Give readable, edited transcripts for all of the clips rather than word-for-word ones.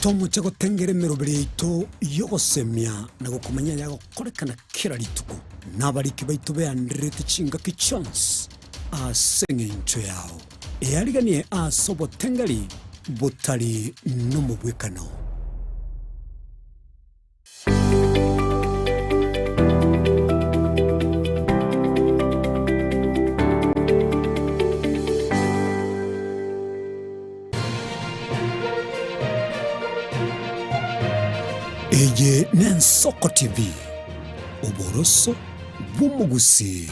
Tomuche gutengere mirobere ito yogosemia na gukumanya yago korekana kira rituko nabariki baitu beandrete chinga ki chance asengencho yao eariganie asobo tengari butari no mubwekano. Eye Nensoko TV Oboroso Bumugusi.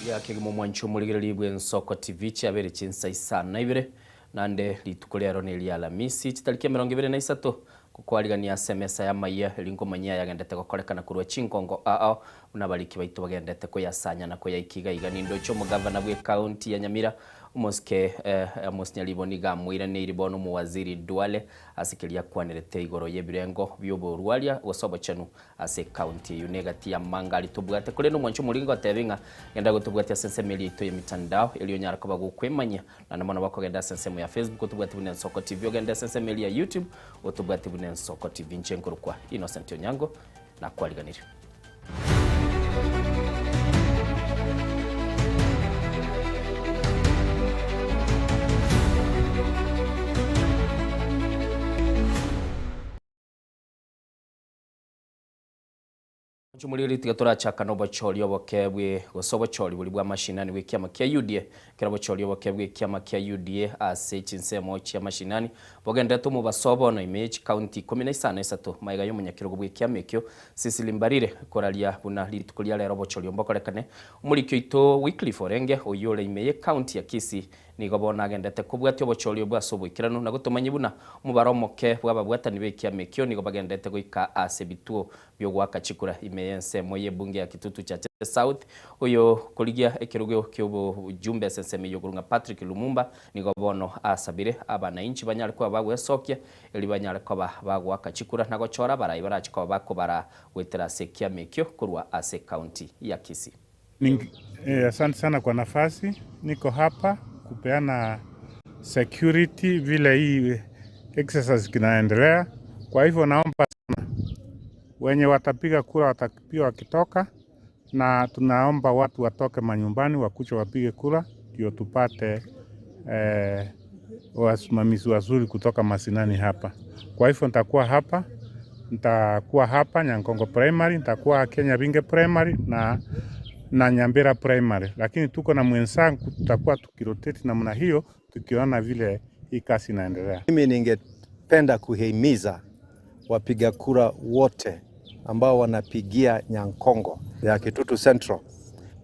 Ya kigimo mwancho muligiriri bw'Ensoko TV cyabere Chinsa Isano Ibere nande litukolero ne Alhamisi kitalikia 23 kukwaligania semesa ya Amayia lingomanya yagendete gukorekana kurwa chinkongo unabaliki baitu bagendete kuyasanya na kuyayikiga iganindo cyo mugavana bwe county ya Nyamira umuske amusnya liboniga mwira ne iribono mu waziri Duale asikilia kwanerete igoro yebirengo byoborwalia gosobo chenu ase county yunegati ya mangali tubwate kule no mwancho mulingo tevinga genda gutubwate sensemeli ito ya mitandao iliyonyara ko bagukwemanya na namana bakogenda sensemo ya Facebook tubwate bune Ensoko TV ogenda sensemeli ya YouTube otubwate bune Ensoko TV nchenkuru kwa Innocent Onyango na kwaliganira. Chumuliri tigatora chaka no bacholi obokebwe gosobacholi buli bwa mashinani wekiama kya UDA kira bacholi obokebwe kiama kya UDA ase Chinsa mochi ya mashinani bogenda to mu basobo no image county 15 maiga yo munyakiro bwe kiama ekyo sisilimbarire koralia buna litukulia lero bacholi ombokorekane umulikyo ito weekly forenge oyole imeye county ya Kisii nigobona agendete kubwatyo bocholi bwasobo ikirano na gutumanye buna mubaromoke bwababwatani bekiama ekyo nigobagendete goika ase bituo byo gwakachikura imeyense moye bunge ya kitutu cha South oyo koligia ekirugo kyobo jumbe senseme yogurunga Patrick Lumumba nigobono asabire abana inchi banyale kwa bagwe sokya eli banyale kwa bagwa kachikura nago chora barayi barachiko bako bara wetera sekia mekyo kurwa ase county ya Kisii. Asante sana kwa nafasi niko hapa kupeana security vile hii exercise kinaendelea. Kwa hivyo naomba sana wenye watapiga kura watapiga wakitoka, na tunaomba watu watoke manyumbani wakuche wapige kura ndio tupate wasimamizi wazuri kutoka mashinani hapa. Kwa hivyo nitakuwa hapa Nyankongo Primary, nitakuwa Kenya Binge Primary na Nyambera Primary, lakini tuko na mwenzangu tutakuwa tukirotate namna hiyo tukiona vile hii kazi inaendelea. Mimi ningependa kuhimiza wapiga kura wote ambao wanapigia Nyankongo ya Kitutu Central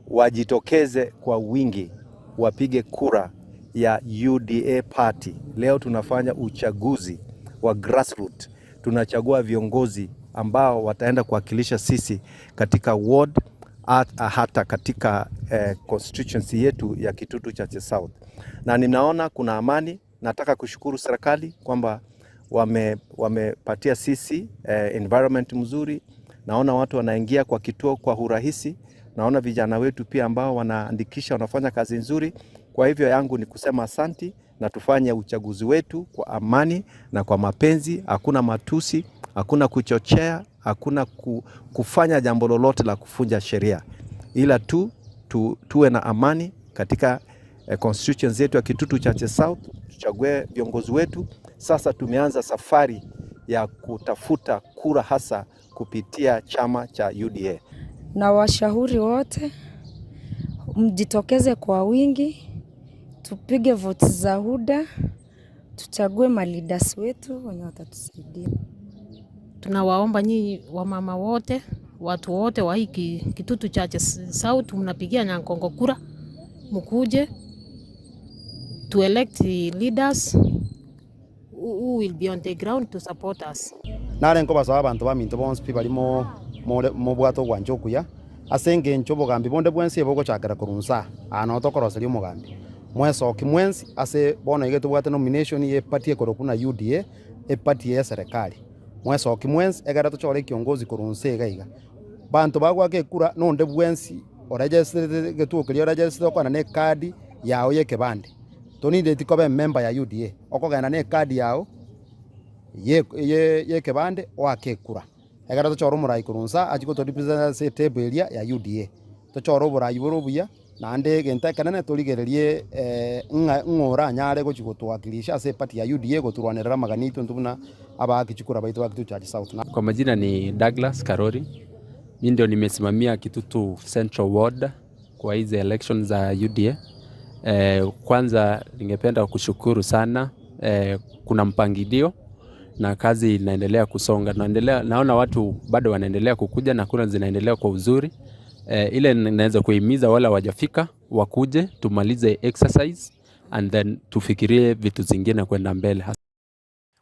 wajitokeze kwa wingi wapige kura ya UDA party. Leo tunafanya uchaguzi wa grassroots. Tunachagua viongozi ambao wataenda kuwakilisha sisi katika ward hata katika constituency yetu ya Kitutu cha South. Na ninaona kuna amani. Nataka kushukuru serikali kwamba wamepatia sisi environment mzuri. Naona watu wanaingia kwa kituo kwa urahisi. Naona vijana wetu pia ambao wanaandikisha wanafanya kazi nzuri. Kwa hivyo yangu ni kusema asanti na tufanye uchaguzi wetu kwa amani na kwa mapenzi. Hakuna matusi, hakuna kuchochea, hakuna kufanya jambo lolote la kufunja sheria. Ila tuwe na amani katika constituency yetu ya Kitutu cha South, tuchague viongozi wetu. Sasa tumeanza safari ya kutafuta kura hasa kupitia chama cha UDA. Na washauri wote mjitokeze kwa wingi, tupige vote za huda, tuchague leaders wetu wenye watatusaidia. Tunawaomba nyinyi wamama wote, watu wote wa hiki Kitutu cha South mnapigia Nyankongo kura, mkuje to elect leaders who will be on the ground to support us. Nare nko basaba abantu baminto bonse pibali mo bwato gwanjokuya asenge nchobo gambi bonde bwense boko chakara kurunsa ano to koroseri umugambi mwesoki mwensi ase bono igetubwate nomination yepatie korokuna UDA epatie ya serikali mwesoki mwensi egera tuchore kiongozi kurunse gaiga bantu bagwake kura nonde bwensi oregistered getukerio registered kwa na kadi yao yekebande toninde tikobe member ya UDA okogenda ne kadi yao ye kebande wakekura egara tuchoro murai kurunsa achiko to represent se table area ya UDA tuchoro burai burubuya na ande genta kanene toligererie ngora nyare gochigotwakilisha se party ya UDA goturwanera maganito ntubuna abakichukura baitu wa Kitutu South. Kwa majina ni Douglas Karori. Mimi ndio nimesimamia Kitutu Central Ward kwa hizi elections za UDA. Kwanza ningependa kushukuru sana, kuna mpangilio na kazi inaendelea kusonga. Naona watu bado wanaendelea kukuja na kura zinaendelea kwa uzuri. Ile naweza kuhimiza wala wajafika wakuje tumalize exercise and then tufikirie vitu zingine kwenda mbele.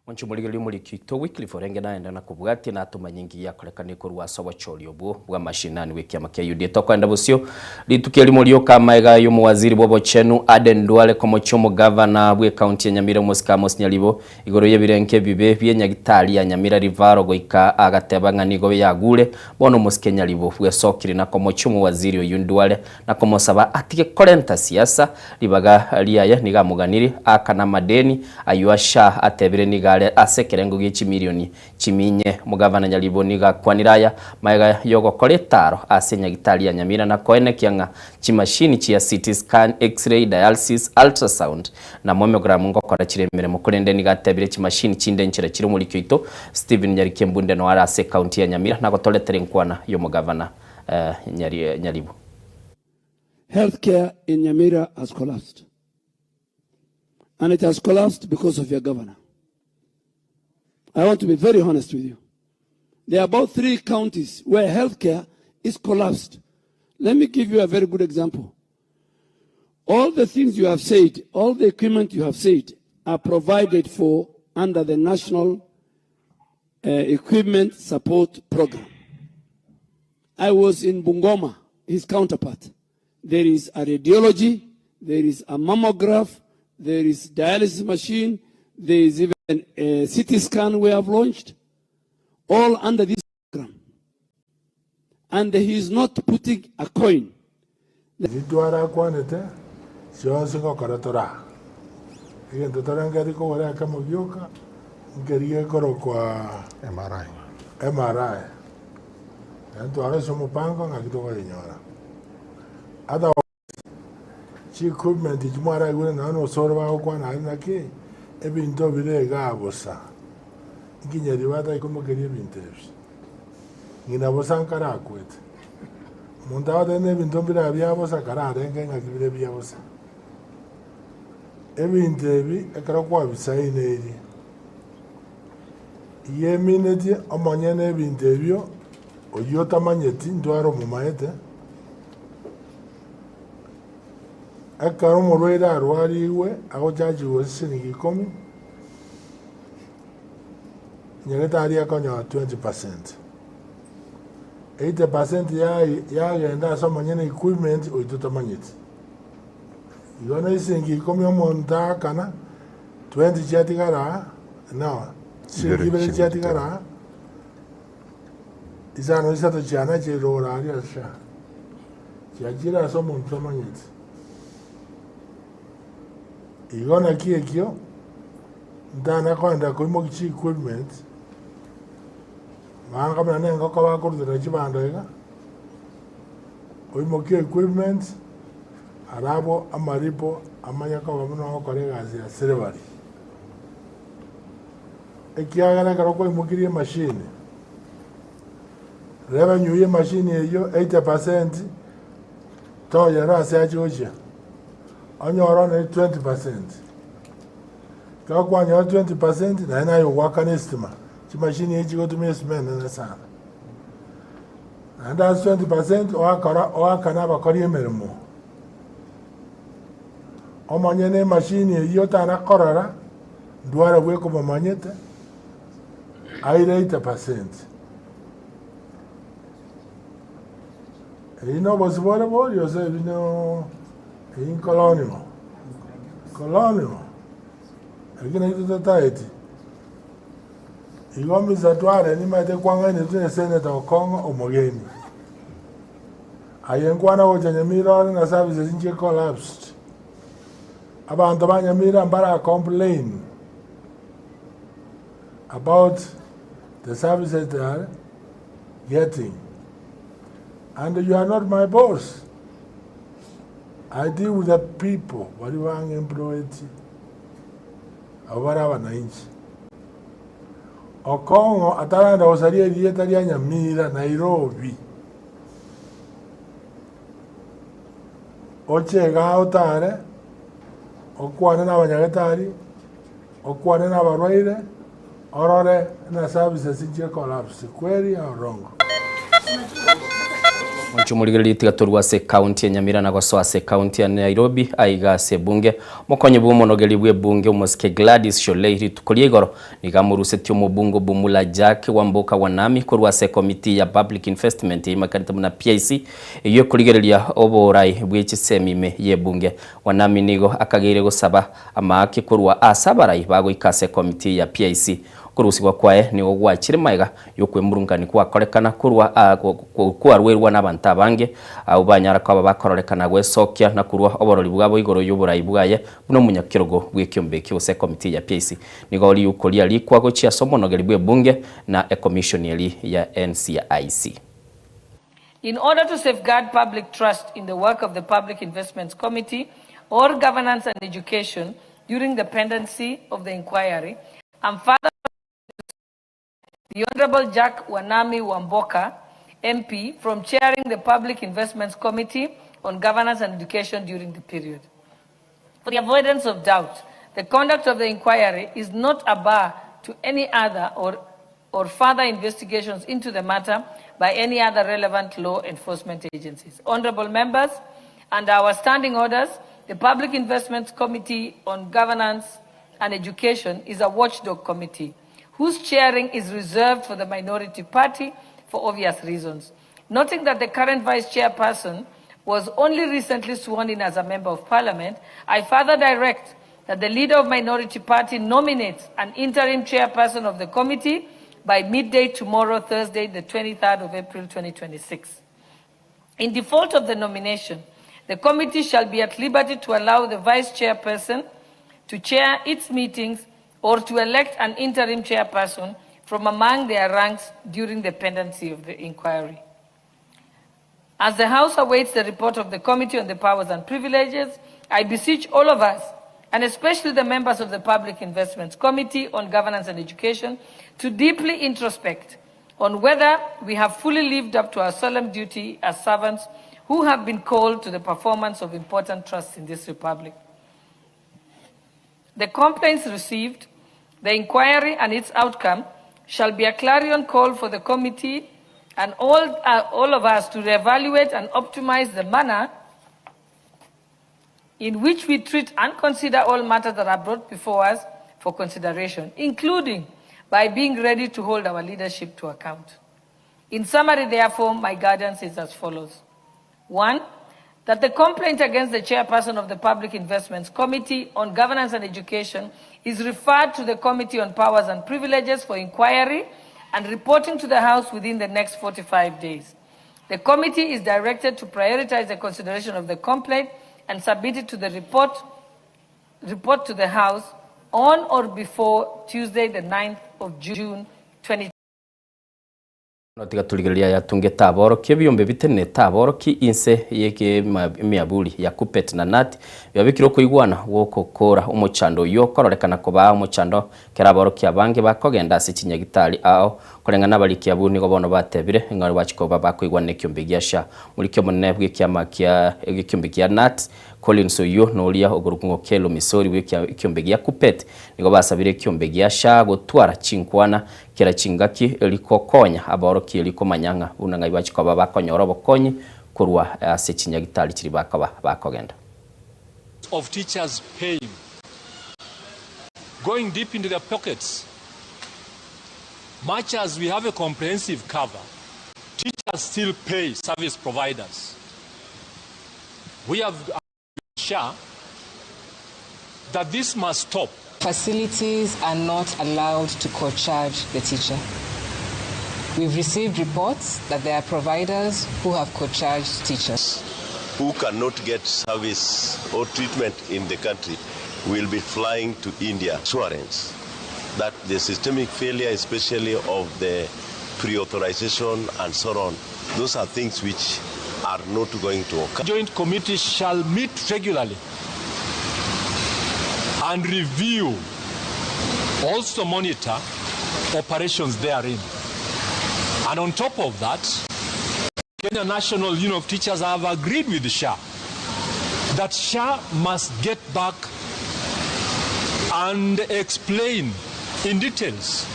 Wanchumuligili muri kito weekly forenge naenda na kubwati na tumanyingi ya kolekani kurwa sawa choli obo bwa mashinani wiki ya makia UDA tokwenda busio litukeli mulio kama ega yumu waziri bobo chenu Aden Duale komo chomo governor bwe county ya Nyamira Musikamos Nyalibo igoro yebirenke bibe bye nyagitali ya Nyamira Rivaro goika agatebanga nigo yagule bono Musike Nyalibo bwe sokiri na komo chomo waziri oyunduale na komo saba atike kolenta siasa libaga liaya niga muganiri akana madeni ayuasha atebire niga asekerengo gichi milioni chiminye mugavana Nyalibo niga kwaniraya maiga yogo koletaro asenya gitali ya Nyamira na koene kianga chimashini chia CT scan x-ray dialysis ultrasound na mammogram ngokora chiremere mukurende niga tebire chimashini chinde nchira chiri muri kito Steven Nyarike Mbunde no ara ase county ya Nyamira na gotoletere nkwana yo mugavana Nyalibo. Healthcare in Nyamira has collapsed, and it has collapsed because of your governor. I want to be very honest with you. There are about 3 counties where healthcare is collapsed. Let me give you a very good example. All the things you have said, all the equipment you have said, are provided for under the National Equipment Support Program. I was in Bungoma, his counterpart. There is a radiology, there is a mammograph, there is dialysis machine, there is even a CT scan we have launched, all under this program. And he is not putting a coin. Zitwara kwanete sio singo karatora. Ile ndotora ngari ko wala kama gyoka ngari koro kwa MRI. Ndio ara somo pango ngakitoka yenyora. Ada chi equipment jumara yule na no sorwa kwa na ke ebinto bire gabosa. Nginyeri wada ikomo keri bintesh. Ngina bosankara kwet. Mundawa dene binto bire byabosa karare ngenga kibire byabosa. Ebintebi ekara kwa bisaine eri. Yemineti amanyene ebintebyo oyota manyeti ndwaro mumaete. Akaro morwera arwariwe aho jaji wose ni gikomi. Nyereta ari akonya 20%. 80% ya genda so manyene equipment oyota manyeti. Yona isengi komi omonta kana 20 chatigara no singi bele chatigara Isano isato chana chirora ari asha. Chajira so monta manyeti. Igona kiekyo ndana kwenda kuimo kichi equipment manga mna ngo kwa bakuru chibando ega kuimo ki equipment arabo amaripo amanya kwa mno kolega ya serveri ekiagana karo kwa imukiri machine revenue ye machine yo 80% to yara sa joja anyora na 20%. Kwa kwa 20% na ina yo waka estima. Chi machine yeji go to me estimate na sana. And that 20% o akana ba kori emermo. O manyene machine yo ta na korara duara we ko manyete. Ai 80%. Ino bosbora bo yo se vino in colonimo. Colonial. Lakini hitu tataiti. Igomi za tuare ni maite kwanga ni tune Senator Okongo Omogeni. Ayenkwana wocha Nyamira na services inche collapsed. Abantu ba Nyamira mbara complain about the services they are getting. And you are not my boss. I deal with the people. Wali wangu employed. Awara wananchi. Okongo ataranda osaria lietaria Nyamira Nairobi. Ochega otare. Okwane na banyagetari. Okwane na barwaire. Orore na services inche collapse. Kweli au wrong? Mchumurigiri tigaturwa se county ya Nyamira na gosoa se county ya Nairobi aiga se bunge mukonye bumonogeri bwe bunge umuske Gladys Sholei tukolie igoro nigamuruse tyo mubungo bumula Jack Wamboka Wanami kurwa se committee ya public investment imakarita muna PIC iyo kurigereria oborai bw'ekisemime ye bunge Wanami nigo akagire gusaba amaki kurwa asabarai bago ikase committee ya PIC kurusigwa kwae ni ogwakire maiga yokwe murungani kwa korekana kurwa kwa rwerwa n'abantu abange au banyara kwa bakorekana gwesokia na kurwa oborori bwabo igoro y'uburayi bwaye buno munyakirogo bw'ekyombe cyose committee ya PIC nigo oli ukolia likwa go chia somonogeri bwe bunge na a commission ya NCIC. In order to safeguard public trust in the work of the Public Investments Committee or Governance and Education during the pendency of the inquiry, and further the Honorable Jack Wanami Wamboka, MP, from chairing the Public Investments Committee on Governance and Education during the period. For the avoidance of doubt, the conduct of the inquiry is not a bar to any other or further investigations into the matter by any other relevant law enforcement agencies. Honorable members, under our standing orders, the Public Investments Committee on Governance and Education is a watchdog committee whose chairing is reserved for the minority party for obvious reasons. Noting that the current vice chairperson was only recently sworn in as a member of parliament, I further direct that the leader of minority party nominates an interim chairperson of the committee by midday tomorrow, Thursday, the 23rd of April, 2026. In default of the nomination, the committee shall be at liberty to allow the vice chairperson to chair its meetings or to elect an interim chairperson from among their ranks during the pendency of the inquiry. As the House awaits the report of the Committee on the Powers and Privileges, I beseech all of us, and especially the members of the Public Investments Committee on Governance and Education, to deeply introspect on whether we have fully lived up to our solemn duty as servants who have been called to the performance of important trusts in this republic. The complaints received, the inquiry and its outcome shall be a clarion call for the committee and all of us to reevaluate and optimize the manner in which we treat and consider all matters that are brought before us for consideration, including by being ready to hold our leadership to account. In summary, therefore, my guidance is as follows. 1, that the complaint against the chairperson of the Public Investments Committee on Governance and Education is referred to the Committee on Powers and Privileges for inquiry and reporting to the House within the next 45 days. The committee is directed to prioritize the consideration of the complaint and submit it to the report to the House on or before Tuesday, the 9th of June, 2020. Notiga tuligereria ya tunge taboro kebiyombe bitene taboro ki inse yeke miabuli ya kupet na nati byabikiro kuigwana woko kora umuchando yo kororekana kuba umuchando keraboro kyabange bakogenda sikinya gitali ao kurengana bali kyabuni go bono batebire ngari bachikoba bakuigwana kyombe gyasha muri kyo munebwe kyamakia ekyombe kya nat Collins uyu nolia ogurukungo kelo misori wiki kyombe gya kupet nigo basabire kyombe gyasha gutwara chinkwana kera chingaki elikokonya aboro kiliko manyanga unanga ibachikoba bakonyoro bokonyi kurwa sekinya gitali kiri bakogenda of teachers paying, going deep into their pockets. Much as we have a comprehensive cover, teachers still pay service providers. We have that this must stop. Facilities are not allowed to co-charge the teacher. We've received reports that there are providers who have co-charged teachers. Who cannot get service or treatment in the country will be flying to India. Assurance that the systemic failure, especially of the pre-authorization and so on, those are things which are not going to occur. Joint committees shall meet regularly and review, also monitor operations therein. And on top of that, Kenya National Union of Teachers have agreed with the SHA that SHA must get back and explain in details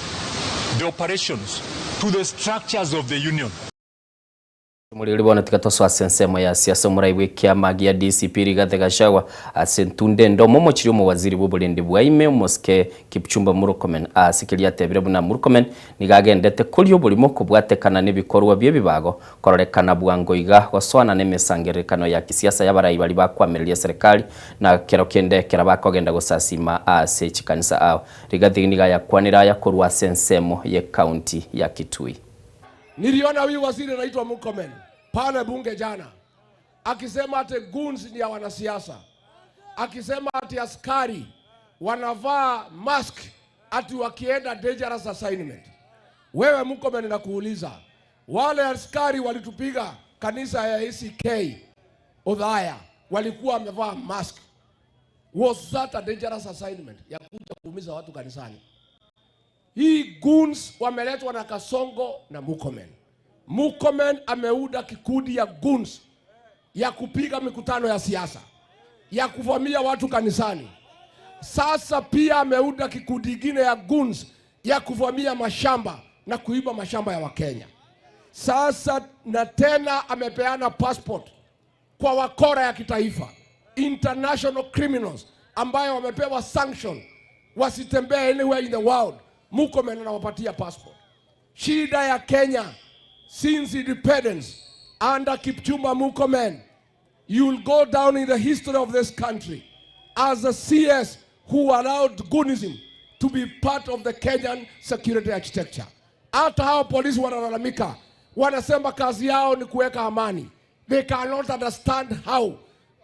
the operations to the structures of the union. Muri bona tikatoso asensemo ya siasa muraiwe kiama gia DCP Rigathi Gachagua asentunde ndo momo chiri mu waziri w'uburundi bwaime Moske Kipchumba Murkomen asikiria tebire buna Murkomen nigagendete kuri oburimo kubwatekana n'ibikorwa bye bibago kororekana bwangoiga goswana nemesangerekano ya kisiasa y'abarayi bali bakwamiriye serikali na kero kende kera bakogenda gusasima ase chikanisa ao Rigathi niga yakwanira yakorwa asensemo ye county ya Kitui. Niliona huyu waziri anaitwa Murkomen pale bunge jana akisema ati goons ni ya wanasiasa, akisema ati askari wanavaa mask ati wakienda dangerous assignment. Wewe Murkomen, nakuuliza, wale askari walitupiga kanisa ya ACK Odhaya walikuwa wamevaa mask, was that a dangerous assignment ya kuja kuumiza watu kanisani? Hii goons wameletwa na Kasongo na Murkomen. Murkomen ameuda kikundi ya goons ya kupiga mikutano ya siasa, ya kuvamia watu kanisani. Sasa pia ameuda kikundi kingine ya goons ya kuvamia mashamba na kuiba mashamba ya Wakenya. Sasa na tena amepeana passport kwa wakora ya kitaifa, international criminals ambayo wamepewa sanction wasitembee anywhere in the world. Murkomen anawapatia passport. Shida ya Kenya since independence under Kipchumba Murkomen, you'll go down in the history of this country as a CS who allowed Goonism to be part of the Kenyan security architecture. Hata hao polisi wanalalamika, wanasema kazi yao ni kuweka amani. They cannot understand how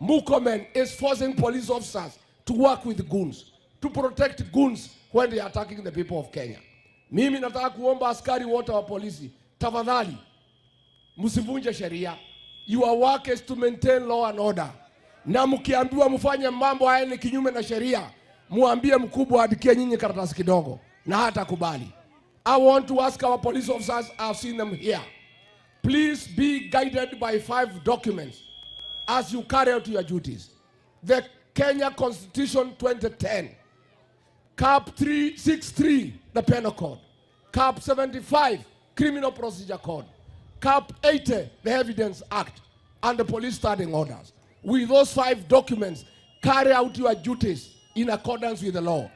Murkomen is forcing police officers to work with goons, to protect goons when they are attacking the people of Kenya. Mimi nataka kuomba askari wote wa polisi, tafadhali msivunje sheria. Your work is to maintain law and order. Na mkiambiwa mfanye mambo haya ni kinyume na sheria, muambie mkubwa adikie nyinyi karatasi kidogo na hata kubali. I want to ask our police officers, I've seen them here. Please be guided by 5 documents as you carry out your duties. The Kenya Constitution 2010, Cap 363, the Penal Code, Cap 75, Criminal Procedure Code, Cap 80, the Evidence Act, and the Police Standing Orders. With those 5 documents, carry out your duties in accordance with the law.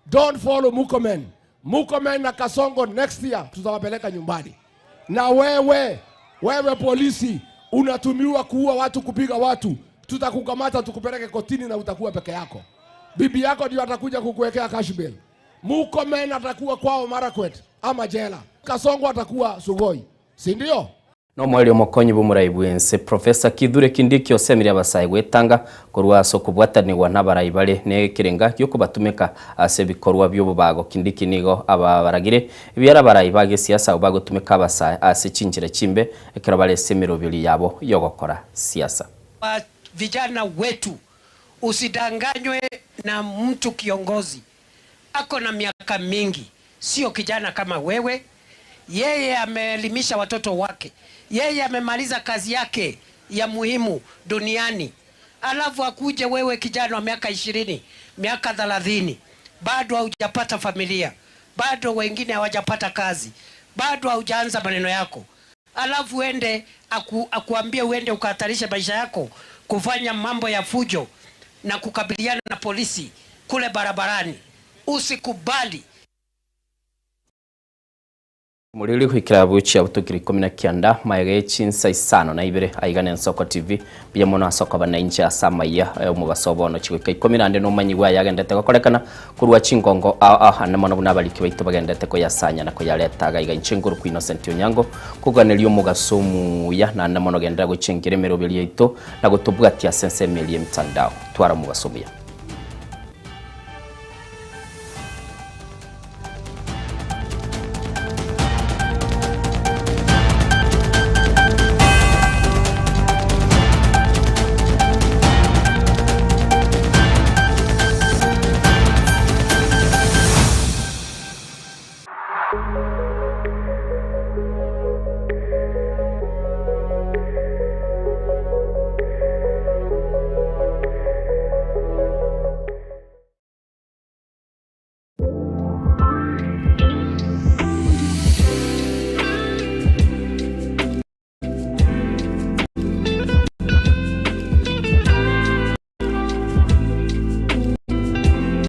Don't follow Murkomen. Murkomen na Kasongo next year tutawapeleka nyumbani. Na wewe polisi unatumiwa kuua watu, kupiga watu, tutakukamata tukupeleke kotini na utakuwa peke yako. Bibi yako ndio atakuja kukuwekea cash bail. Murkomen atakuwa kwao Marakwet ama jela. Kasongo atakuwa Sugoi. Si ndio? No mweli omukonyi bumuraibuense Professor Kithure Kindiki osemire abasayi gwetanga korwaso kubwatanirwa n'abarayi bale nekirenga yo kubatumika ase bikorwa by'obubago. Kindiki nigo ababaragire byara barayi bage siasa ubagotumika abasayi ase chinjire chimbe ekera bale semero bili yabo yogokora siasa. Vijana wetu, usidanganywe na mtu kiongozi ako na miaka mingi, sio kijana kama wewe. Yeye ameelimisha watoto wake, yeye amemaliza kazi yake ya muhimu duniani, alafu akuje wewe kijana wa miaka 20, miaka 30, bado hujapata familia, bado wengine hawajapata kazi, bado hujaanza maneno yako, alafu uende akuambie uende ukahatarisha maisha yako kufanya mambo ya fujo na kukabiliana na polisi kule barabarani. Usikubali. Murili kuikira buchi ya utukiri 19 maege Chinsa Isano na Ibere aigane Nsoko TV bya mona soko bana incha Amayia umubasobo no chikuka 14 no manyiwa yagendete gukorekana kurwa chingongo na mona buna baliki baitu bagendete ko yasanya na ko yareta gaiga inchinguru ku Innocent Onyango kuganelio mugasumu ya na mona gendera gucingire merobeli yaito na gutubwatia sense melie mtandao twara mugasomia